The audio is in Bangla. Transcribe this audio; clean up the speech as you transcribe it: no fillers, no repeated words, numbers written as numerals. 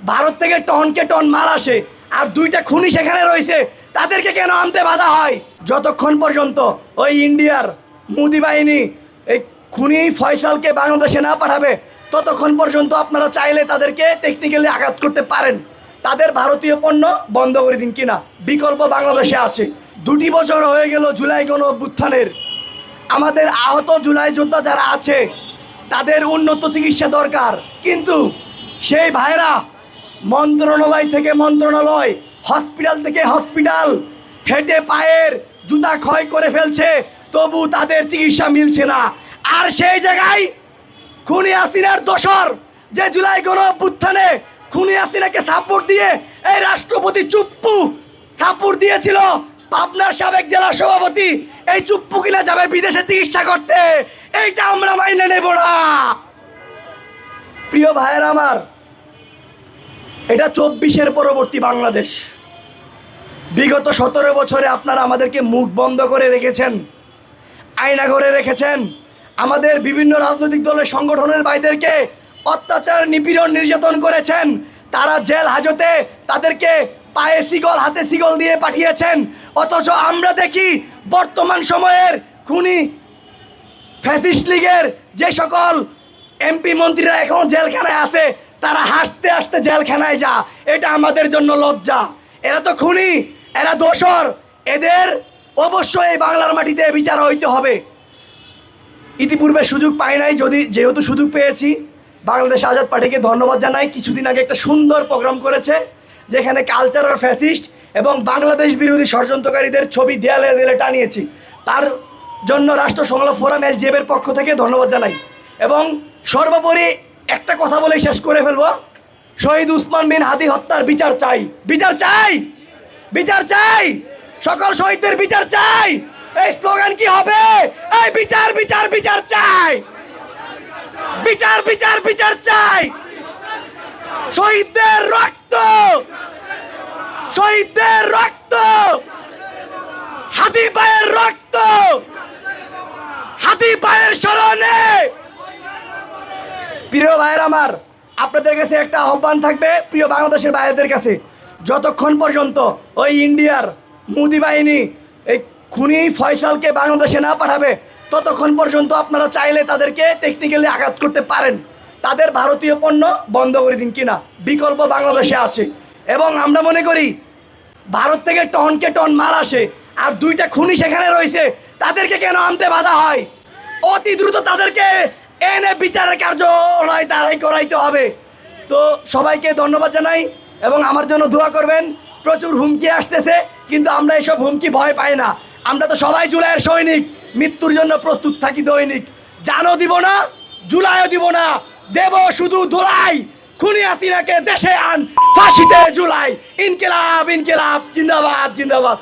ভারত থেকে টনকে টন মাল আসে, আর দুইটা খুনি সেখানে রয়েছে, তাদেরকে কেন আনতে বাধা হয়? যতক্ষণ পর্যন্ত ওই ইন্ডিয়ার মোদি বাহিনী এই খুনি ফয়সালকে বাংলাদেশে না পাঠাবে, ততক্ষণ পর্যন্ত আপনারা চাইলে তাদেরকে টেকনিক্যালি আঘাত করতে পারেন। তাদের ভারতীয় পণ্য বন্ধ করে দিন, কিনা বিকল্প বাংলাদেশে আছে। 2টি বছর হয়ে গেল জুলাই গণ অভ্যুত্থানের। আমাদের আহত জুলাই যোদ্ধা যারা আছে তাদের উন্নত চিকিৎসা দরকার, কিন্তু সেই ভাইরা মন্ত্রণালয় থেকে মন্ত্রণালয়, হসপিটাল থেকে হসপিটাল, হেঁটে পায়ের জুতা ক্ষয় করে ফেলছে, তবু তাদের চিকিৎসা মিলছে না। আর সেই জায়গায় খুনি হাসিনার দোসর যে জুলাই গণ অভ্যুত্থানে খুনি হাসিনাকে সাপোর্ট দিয়ে এই রাষ্ট্রপতি চুপ্পু সাপোর্ট দিয়েছিল, পাবনার সাবেক জেলা সভাপতি এই চুপ্পু কিনা যাবে বিদেশে চিকিৎসা করতে। এইটা আমরা মাইনে নেব না। প্রিয় ভাইয়ের আমার, এটা 24-এর পরবর্তী বাংলাদেশ। বিগত 17 বছরে আপনারা আমাদেরকে মুখ বন্ধ করে রেখেছেন, আয়না করে রেখেছেন। আমাদের বিভিন্ন রাজনৈতিক দলের সংগঠনের ভাইদেরকে অত্যাচার, নিপীড়ন, নির্যাতন করেছেন। তারা জেল হাজতে তাদেরকে পায়ে শিকল, হাতে শিকল দিয়ে পাঠিয়েছেন। অথচ আমরা দেখি বর্তমান সময়ের খুনি ফ্যাসিস্ট লীগের যে সকল এমপি মন্ত্রীরা এখন জেলখানায় আছে, তারা হাসতে হাসতে জেলখানায় যা। এটা আমাদের জন্য লজ্জা। এরা তো খুনি, এরা দোসর। এদের অবশ্যই এই বাংলার মাটিতে বিচার হইতে হবে। ইতিপূর্বে সুযোগ পাই নাই, যেহেতু সুযোগ পেয়েছি, বাংলাদেশ আজাদ পার্টিকে ধন্যবাদ জানাই। কিছুদিন আগে একটা সুন্দর প্রোগ্রাম করেছে, যেখানে কালচারাল ফ্যাসিস্ট এবং বাংলাদেশ বিরোধী ষড়যন্ত্রকারীদের ছবি দেয়ালে দেয়ালে টানিয়েছি। তার জন্য রাষ্ট্র সংলাপ ফোরাম এসডিএফের পক্ষ থেকে ধন্যবাদ জানাই। এবং সর্বোপরি একটা কথা বলে শেষ করে ফেলবো, শহীদ উসমান বিন হাদি হত্যার বিচার চাই, বিচার চাই, বিচার চাই, সকল শহীদদের বিচার চাই। এই স্লোগান কি হবে? এই বিচার বিচার বিচার চাই, বিচার বিচার বিচার চাই। শহীদদের রক্ত, শহীদদের রক্ত, হাতি পায়ের রক্ত, হাতি পায়ের স্মরণে। প্রিয় ভাইয়ের আমার, আপনাদের কাছে একটা আহ্বান থাকবে, প্রিয় বাংলাদেশের ভাইদের কাছে, যতক্ষণ পর্যন্ত ওই ইন্ডিয়ার মোদি বাহিনী এই খুনি ফয়সালকে বাংলাদেশে না পাঠাবে, ততক্ষণ পর্যন্ত আপনারা চাইলে তাদেরকে টেকনিক্যালি আঘাত করতে পারেন। তাদের ভারতীয় পণ্য বন্ধ করে দিন, কিনা বিকল্প বাংলাদেশে আছে। এবং আমরা মনে করি ভারত থেকে টনকে টন মাল আসে, আর দুইটা খুনি সেখানে রয়েছে, তাদেরকে কেন আনতে বাধা হয়? অতি দ্রুত তাদেরকে এনে বিচারের কার্যালয় দাঁড়াই করাইতে হবে। তো সবাইকে ধন্যবাদ জানাই এবং আমার জন্য দোয়া করবেন। প্রচুর হুমকি আসতেছে, কিন্তু আমরা এসব হুমকি ভয় পাই না। আমরা তো সবাই জুলাইয়ের সৈনিক, মৃত্যুর জন্য প্রস্তুত থাকি দৈনিক। জানও দিব না, জুলাইও দিব না, দেব শুধু ধুলাই। খুনি হাসিনাকে দেশে আন, ফাঁসিতে জুলাই। ইনকিলাব ইনকিলাব, জিন্দাবাদ জিন্দাবাদ।